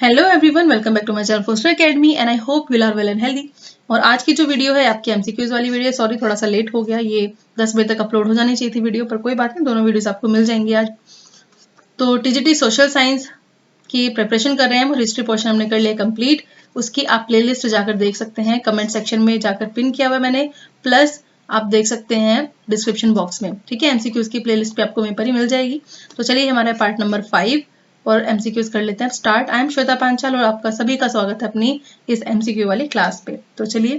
Hello everyone, welcome back to my channel Foster academy and I hope you are well and healthy. और आज की जो video है आपकी एमसीक्यूज वाली वीडियो, सॉरी थोड़ा सा लेट हो गया, ये 10 बजे तक अपलोड हो जानी चाहिए थी वीडियो, पर कोई बात नहीं, दोनों वीडियोस आपको मिल जाएंगी आज। तो टीजीटी सोशल साइंस की प्रिपरेशन कर रहे हैं, वो हिस्ट्री पोर्शन हमने कर लिया कंप्लीट। उसकी आप प्लेलिस्ट जाकर देख सकते हैं, कमेंट सेक्शन में जाकर पिन किया हुआ है मैंने, प्लस आप देख सकते हैं डिस्क्रिप्शन बॉक्स में। ठीक है, एमसीक्यूज की प्लेलिस्ट पे आपको वहीं पर ही मिल जाएगी। तो चलिए हमारा पार्ट नंबर 5 और एमसीक्यूज कर लेते हैं start. I am Shweta Panchal और आपका सभी का स्वागत है अपनी इस एमसीक्यू वाली क्लास पे। तो चलिए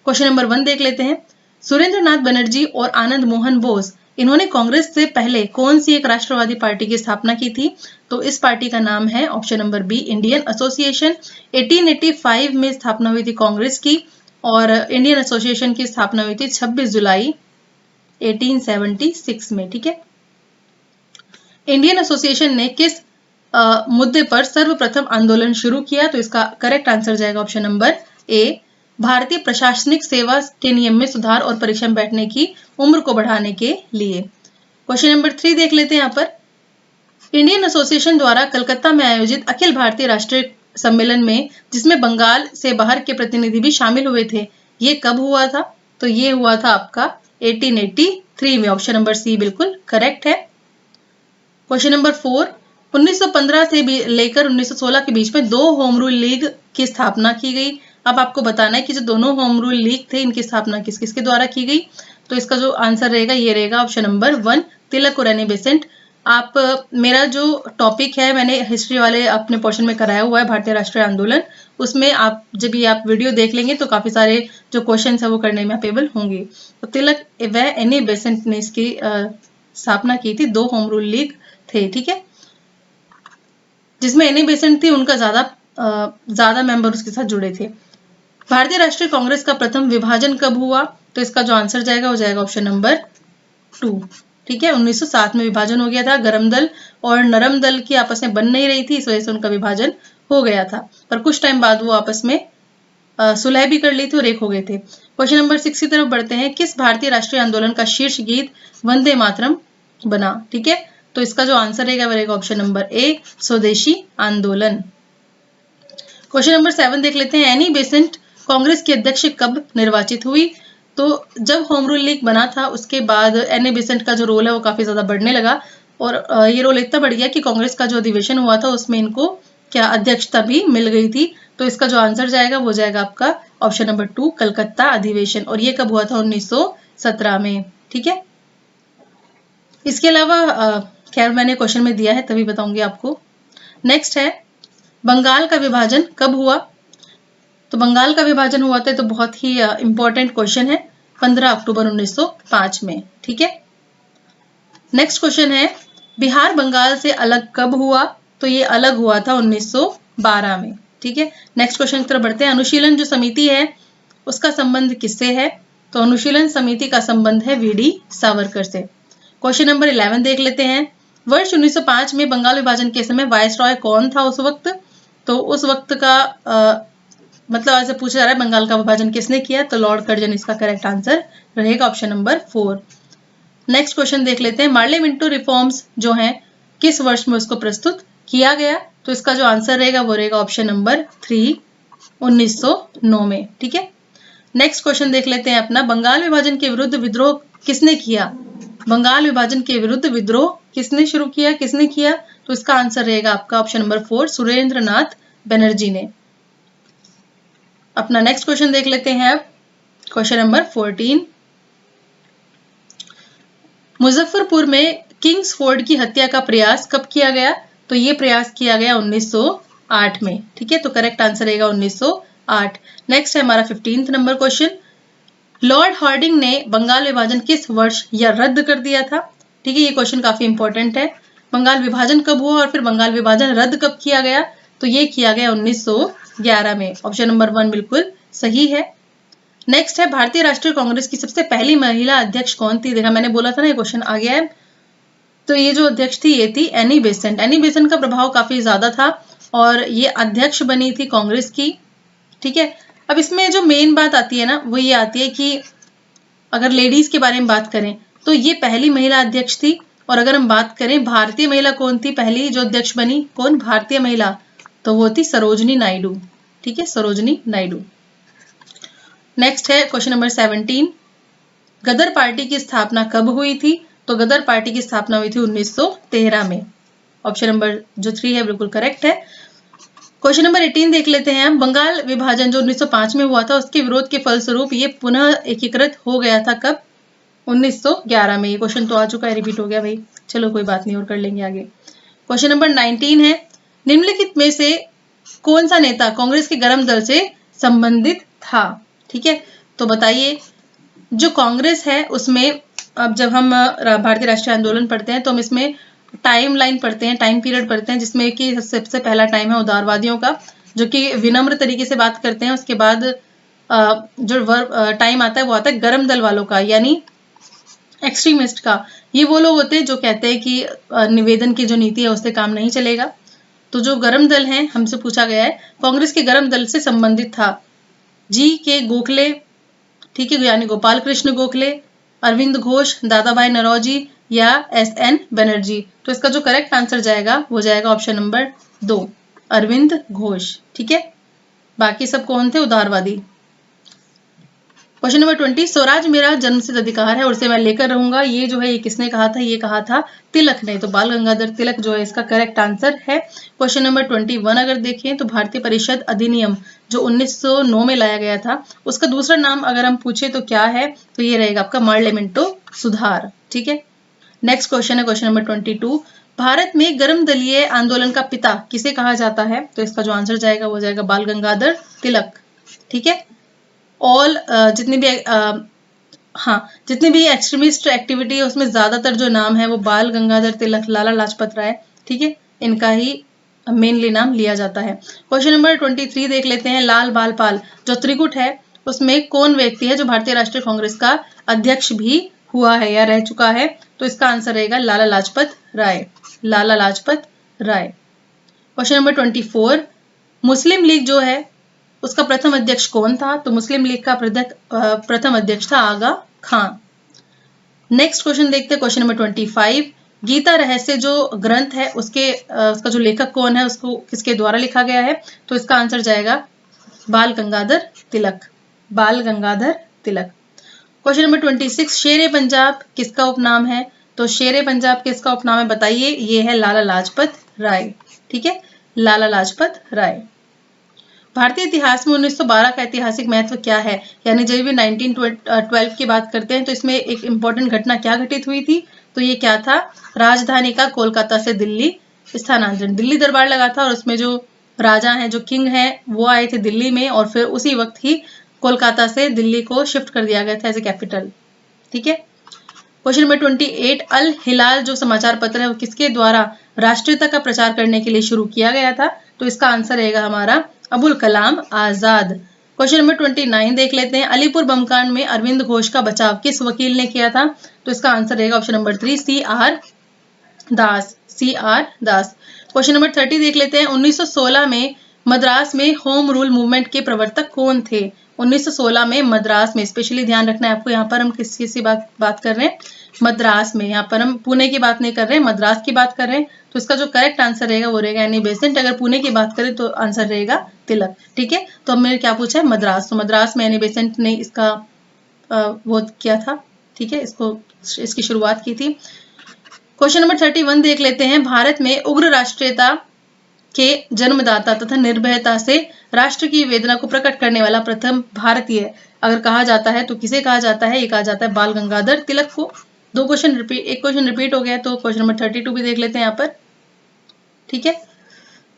क्वेश्चन नंबर 1 देख लेते हैं। सुरेंद्र नाथ बनर्जी और आनंद मोहन बोस, इन्होंने कांग्रेस से पहले कौन सी एक राष्ट्रवादी पार्टी की स्थापना की थी? तो इस पार्टी का नाम है option number B, Indian association. 1885 में स्थापना हुई थी कांग्रेस की और इंडियन एसोसिएशन की स्थापना हुई थी 26 जुलाई 1876 में। ठीक है, इंडियन एसोसिएशन ने किस मुद्दे पर सर्वप्रथम आंदोलन शुरू किया? तो इसका करेक्ट आंसर जाएगा ऑप्शन नंबर ए, भारतीय प्रशासनिक सेवा के नियम में सुधार और परीक्षा में बैठने की उम्र को बढ़ाने के लिए। क्वेश्चन नंबर 3 देख लेते हैं यहाँ पर। इंडियन एसोसिएशन द्वारा कलकत्ता में आयोजित अखिल भारतीय राष्ट्रीय सम्मेलन में, जिसमें बंगाल से बाहर के प्रतिनिधि भी शामिल हुए थे, ये कब हुआ था? तो ये हुआ था आपका 1883 में। ऑप्शन नंबर सी बिल्कुल करेक्ट है। क्वेश्चन नंबर 4, 1915 से लेकर 1916 के बीच में 2 होम रूल लीग की स्थापना की गई। अब आपको बताना है कि जो दोनों होम रूल लीग थे, इनकी स्थापना किस किसके द्वारा की गई? तो इसका जो आंसर रहेगा ये रहेगा ऑप्शन नंबर 1, तिलक और एनी बेसेंट। आप मेरा जो टॉपिक है मैंने हिस्ट्री वाले अपने पोर्शन में कराया हुआ है, भारतीय राष्ट्रीय आंदोलन, उसमें आप जब ये आप वीडियो देख लेंगे तो काफी सारे जो क्वेश्चन है वो करने में अपेबल होंगे। तो तिलक व एनी बेसेंट ने इसकी स्थापना की थी। 2 होम रूल लीग थे। ठीक है, जिसमें एनी बेसेंट थी, उनका ज्यादा मेंबर उसके साथ जुड़े थे। भारतीय राष्ट्रीय कांग्रेस का प्रथम विभाजन कब हुआ? तो इसका जो आंसर जाएगा वो जाएगा ऑप्शन नंबर 2। ठीक है, 1907 में विभाजन हो गया था। गरम दल और नरम दल की आपस में बन नहीं रही थी, इस वजह से उनका विभाजन हो गया था, पर कुछ टाइम बाद वो आपस में सुलह भी कर ली थी और एक हो गए थे। क्वेश्चन नंबर 6 की तरफ बढ़ते हैं। किस भारतीय राष्ट्रीय आंदोलन का शीर्ष गीत वंदे मातरम बना? ठीक है, तो इसका जो आंसर रहेगा वो रहेगा ऑप्शन नंबर ए, स्वदेशी आंदोलन। क्वेश्चन नंबर 7 देख लेते हैं। एनी बेसेंट कांग्रेस की अध्यक्ष कब निर्वाचित हुई? तो जब होम रूल लीग बना था उसके बाद एनी बेसेंट का जो रोल है वो काफी ज्यादा बढ़ने लगा और ये रोल इतना बढ़ गया कि कांग्रेस का जो अधिवेशन हुआ था उसमें इनको क्या अध्यक्षता भी मिल गई थी। तो इसका जो आंसर जाएगा वो जाएगा आपका ऑप्शन नंबर 2, कलकत्ता अधिवेशन। और ये कब हुआ था? 1917 में। ठीक है, इसके अलावा खैर मैंने क्वेश्चन में दिया है तभी बताऊंगी आपको। नेक्स्ट है, बंगाल का विभाजन कब हुआ? तो बंगाल का विभाजन हुआ था, तो बहुत ही इंपॉर्टेंट क्वेश्चन है, 15 अक्टूबर 1905 में। ठीक है, नेक्स्ट क्वेश्चन है, बिहार बंगाल से अलग कब हुआ? तो ये अलग हुआ था 1912 में। ठीक है, नेक्स्ट क्वेश्चन की तरफ बढ़ते हैं। अनुशीलन जो समिति है उसका संबंध किससे है? तो अनुशीलन समिति का संबंध है वीडी सावरकर से। क्वेश्चन नंबर 11 देख लेते हैं। वर्ष 1905 में बंगाल विभाजन के समय वायसरॉय कौन था उस वक्त? तो उस वक्त का मतलब ऐसे पूछा जा रहा है बंगाल का विभाजन किसने किया? तो लॉर्ड कर्जन इसका करेक्ट आंसर रहेगा ऑप्शन नंबर 4। नेक्स्ट क्वेश्चन देख लेते हैं। मार्ले मिंटो रिफॉर्म्स जो हैं किस वर्ष में उसको प्रस्तुत किया गया? तो इसका जो आंसर रहेगा वो रहेगा ऑप्शन नंबर 3, 1909 में। ठीक है, नेक्स्ट क्वेश्चन देख लेते हैं अपना। बंगाल विभाजन के विरुद्ध विद्रोह किसने किया? बंगाल विभाजन के विरुद्ध विद्रोह किसने शुरू किया, किसने किया? तो इसका आंसर रहेगा आपका ऑप्शन नंबर 4, सुरेंद्र नाथ बनर्जी ने। अपना नेक्स्ट क्वेश्चन देख लेते हैं अब, क्वेश्चन नंबर 14। मुजफ्फरपुर में किंग्स फोर्ड की हत्या का प्रयास कब किया गया? तो ये प्रयास किया गया 1908 में। ठीक है, तो करेक्ट आंसर रहेगा 1908। नेक्स्ट है हमारा 15th number question. Lord Hardinge ने बंगाल विभाजन किस वर्ष या रद्द कर दिया था? ठीक है, ये क्वेश्चन काफी इंपॉर्टेंट है। बंगाल विभाजन कब हुआ और फिर बंगाल विभाजन रद्द कब किया गया? तो ये किया गया 1911 में। ऑप्शन नंबर 1 बिल्कुल सही है। नेक्स्ट है, भारतीय राष्ट्रीय कांग्रेस की सबसे पहली महिला अध्यक्ष कौन थी? देखा मैंने बोला था ना ये क्वेश्चन आ गया है। तो ये जो अध्यक्ष थी ये थी एनी बेसेंट। एनी बेसेंट का प्रभाव काफी ज्यादा था और ये अध्यक्ष बनी थी कांग्रेस की। ठीक है, अब इसमें जो मेन बात आती है ना वो ये आती है कि अगर लेडीज के बारे में बात करें तो ये पहली महिला अध्यक्ष थी। और अगर हम बात करें भारतीय महिला कौन थी पहली जो अध्यक्ष बनी, कौन? भारतीय महिला। तो वो थी सरोजनी नायडू। ठीक है, सरोजनी नायडू। नेक्स्ट है क्वेश्चन नंबर 17, गदर पार्टी की स्थापना कब हुई थी? तो गदर पार्टी की स्थापना हुई थी 1913 में। ऑप्शन नंबर जो 3 है बिल्कुल करेक्ट है। क्वेश्चन नंबर 18 देख लेते हैं हम। बंगाल विभाजन जो 1905 में हुआ था, उसके विरोध के फलस्वरूप ये पुनः एकीकृत हो गया था कब? 1911 में। ये क्वेश्चन तो आ चुका है, रिपीट हो गया भाई। चलो कोई बात नहीं, और कर लेंगे आगे। क्वेश्चन नंबर 19 है, निम्नलिखित में से कौन सा नेता कांग्रेस के गर्म दल से संबंधित था? ठीक है, तो बताइए। जो कांग्रेस है उसमें, अब जब हम भारतीय राष्ट्रीय आंदोलन पढ़ते हैं तो हम इसमें टाइम लाइन पढ़ते हैं, टाइम पीरियड पढ़ते हैं, जिसमें कि सबसे पहला टाइम है उदारवादियों का, जो कि विनम्र तरीके से बात करते हैं। उसके बाद जो टाइम आता है वो आता है गरम दल वालों का, यानी एक्सट्रीमिस्ट का। ये वो लोग होते हैं जो कहते हैं कि निवेदन की जो नीति है उससे काम नहीं चलेगा। तो जो गरम दल है, हमसे पूछा गया है कांग्रेस के गरम दल से संबंधित था जी के गोखले, ठीक है, यानी गोपाल कृष्ण गोखले, अरविंद घोष, दादा भाई नौरोजी या एस.एन. बनर्जी। तो इसका जो करेक्ट आंसर जाएगा वो जाएगा ऑप्शन नंबर 2, अरविंद घोष। ठीक है, बाकी सब कौन थे? उदारवादी। क्वेश्चन नंबर 20, स्वराज मेरा जन्मसिद्ध अधिकार है और इसे मैं लेकर रहूंगा, ये जो है ये किसने कहा था? ये कहा था तिलक ने। तो बाल गंगाधर तिलक जो है इसका करेक्ट आंसर है। क्वेश्चन नंबर 21 अगर देखें तो भारतीय परिषद अधिनियम जो 1909 में लाया गया था, उसका दूसरा नाम अगर हम पूछे तो क्या है? तो ये रहेगा आपका पार्लियामेंटो सुधार। ठीक है, नेक्स्ट क्वेश्चन है क्वेश्चन नंबर 22, भारत में गर्म दलीय आंदोलन का पिता किसे कहा जाता है? तो इसका जो आंसर जाएगा वो जाएगा बाल गंगाधर तिलक। ठीक है, ऑल जितनी भी एक्सट्रीमिस्ट एक्टिविटी है उसमें ज्यादातर जो नाम है वो बाल गंगाधर तिलक, लाला लाजपत राय, ठीक है, इनका ही मेनली नाम लिया जाता है। क्वेश्चन नंबर 23 देख लेते हैं। लाल बाल पाल जो त्रिकुट है उसमें कौन व्यक्ति है जो भारतीय राष्ट्रीय कांग्रेस का अध्यक्ष भी हुआ है या रह चुका है? तो इसका आंसर रहेगा लाला लाजपत राय, लाला लाजपत राय। क्वेश्चन नंबर 24, मुस्लिम लीग जो है उसका प्रथम अध्यक्ष कौन था? तो मुस्लिम लीग का प्रथम अध्यक्ष था आगा खान। नेक्स्ट क्वेश्चन देखते हैं क्वेश्चन नंबर 25, गीता रहस्य जो ग्रंथ है उसका जो लेखक कौन है, उसको किसके द्वारा लिखा गया है? तो इसका आंसर जाएगा बाल गंगाधर तिलक, बाल गंगाधर तिलक। क्वेश्चन नंबर 26, शेरे पंजाब किसका उपनाम है? तो शेरे पंजाब किसका उपनाम है बताइए? ये है लाला लाजपत राय। ठीक है, लाला लाजपत राय। भारतीय इतिहास में 1912 का ऐतिहासिक महत्व क्या है? यानी जब भी 1912 की बात करते हैं तो इसमें एक इंपॉर्टेंट घटना क्या घटित हुई थी? तो ये क्या था? राजधानी का कोलकाता से दिल्ली स्थानांतरण। दिल्ली दरबार लगा था और उसमें जो राजा हैं, जो किंग हैं, वो आए थे दिल्ली में और फिर उसी वक्त ही कोलकाता से दिल्ली को शिफ्ट कर दिया गया था एज ए कैपिटल। ठीक है, क्वेश्चन नंबर 28, अल हिलाल जो समाचार पत्र है वो किसके द्वारा राष्ट्रीयता का प्रचार करने के लिए शुरू किया गया था? तो इसका आंसर रहेगा हमारा अबुल कलाम आजाद। क्वेश्चन नंबर 29 देख लेते हैं। अलीपुर बमकांड में अरविंद घोष का बचाव किस वकील ने किया था? तो इसका आंसर रहेगा ऑप्शन नंबर 3, C.R. दास, C.R. दास। क्वेश्चन नंबर 30 देख लेते हैं। 1916 में मद्रास में होम रूल मूवमेंट के प्रवर्तक कौन थे? 1916 में मद्रास में, स्पेशली ध्यान रखना है आपको, यहाँ पर हम किसी बात कर रहे हैं मद्रास में, यहाँ पर हम पुणे की बात नहीं कर रहे हैं, मद्रास की बात कर रहे हैं। तो इसका जो करेक्ट आंसर रहेगा वो रहेगा एनी बेसेंट। अगर पुणे की बात करें तो आंसर रहेगा तिलक। ठीक है, तो हमने क्या पूछा है? मद्रास। तो मद्रास में एनी बेसेंट ने इसका वो किया था। ठीक है, इसकी शुरुआत की थी। क्वेश्चन नंबर 31 देख लेते हैं। भारत में उग्र राष्ट्रीयता के जन्मदाता तथा निर्भयता से राष्ट्र की वेदना को प्रकट करने वाला प्रथम भारतीय अगर कहा जाता है तो किसे कहा जाता है? ये कहा जाता है बाल गंगाधर तिलक को। एक क्वेश्चन रिपीट हो गया, तो क्वेश्चन नंबर 32 भी देख लेते हैं यहाँ पर। ठीक है,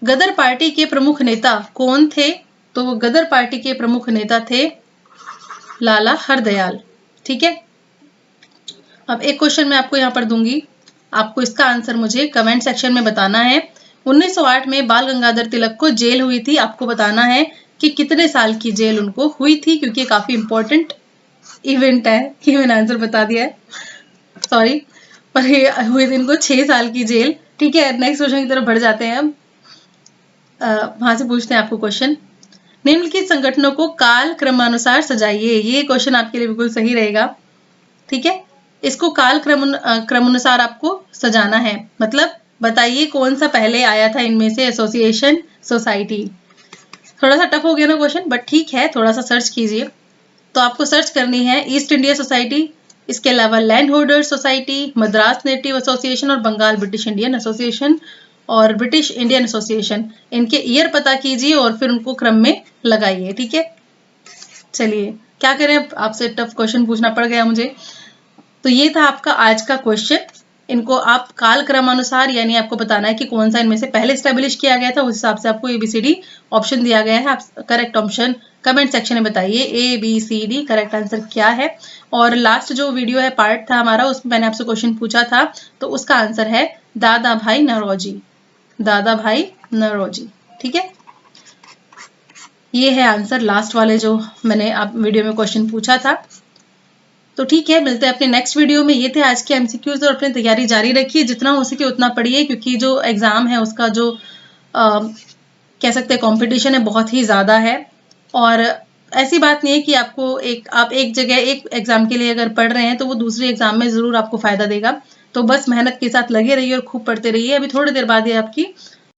गदर पार्टी के प्रमुख नेता कौन थे? तो वो गदर पार्टी के प्रमुख नेता थे लाला हरदयाल। ठीक है, अब एक क्वेश्चन मैं आपको यहाँ पर दूंगी, आपको इसका आंसर मुझे कमेंट सेक्शन में बताना है। 1908 में बाल गंगाधर तिलक को जेल हुई थी, आपको बताना है कि कितने साल की जेल उनको हुई थी, क्योंकि काफी इंपॉर्टेंट इवेंट है। कि मैंने आंसर बता दिया है, सॉरी, पर हुई थी इनको 6 साल की जेल। ठीक है, नेक्स्ट क्वेश्चन की तरफ बढ़ जाते हैं हम। वहां से पूछते हैं आपको क्वेश्चन, निम्नलिखित संगठनों को काल क्रमानुसार सजाइए। ये क्वेश्चन आपके लिए बिल्कुल सही रहेगा। ठीक है, इसको काल क्रमानुसार आपको सजाना है, मतलब बताइए कौन सा पहले आया था इनमें से। Association, society. थोड़ा सा टफ हो गया ना क्वेश्चन, बट ठीक है, थोड़ा सा सर्च कीजिए। तो आपको सर्च करनी है ईस्ट इंडिया सोसाइटी, इसके अलावा land holder society, Madras native association और बंगाल ब्रिटिश इंडियन एसोसिएशन और ब्रिटिश इंडियन एसोसिएशन। इनके ईयर पता कीजिए और फिर उनको क्रम में लगाइए, ठीक है। चलिए क्या करें, आपसे टफ क्वेश्चन पूछना पड़ गया मुझे। तो ये था आपका आज का क्वेश्चन। इनको आप काल क्रमानुसार, यानी आपको बताना है कि कौन सा इनमें से पहले स्टैब्लिश किया गया था, उस हिसाब से आपको ABCD ऑप्शन दिया गया है। आप करेक्ट ऑप्शन कमेंट सेक्शन में बताइए, ABCD करेक्ट आंसर क्या है। और लास्ट जो वीडियो है, पार्ट था हमारा, उसमें मैंने आपसे क्वेश्चन पूछा था, तो उसका आंसर है दादा भाई नौरोजी, दादा भाई नौरोजी, ठीक है। ये है आंसर लास्ट वाले जो मैंने आप वीडियो में क्वेश्चन पूछा था। तो ठीक है, मिलते हैं अपने नेक्स्ट वीडियो में। ये थे आज के MCQs, और अपनी तैयारी जारी रखिए, जितना हो सके उतना पढ़िए, क्योंकि जो एग्जाम है उसका जो कह सकते हैं कंपटीशन है, बहुत ही ज़्यादा है। और ऐसी बात नहीं है कि आप एक जगह एक एग्जाम के लिए अगर पढ़ रहे हैं तो वो दूसरे एग्जाम में ज़रूर आपको फ़ायदा देगा। तो बस मेहनत के साथ लगे रहिए और खूब पढ़ते रहिए। अभी थोड़ी देर बाद ये आपकी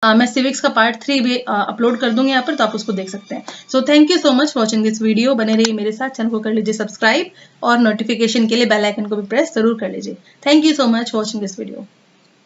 मैं सिविक्स का पार्ट 3 भी अपलोड कर दूंगी यहाँ पर, तो आप उसको देख सकते हैं। So thank you so much watching this video. बने रहिए मेरे साथ, चैनल को कर लीजिए सब्सक्राइब और नोटिफिकेशन के लिए बेल आइकन को भी प्रेस जरूर कर लीजिए। Thank you so much watching this video.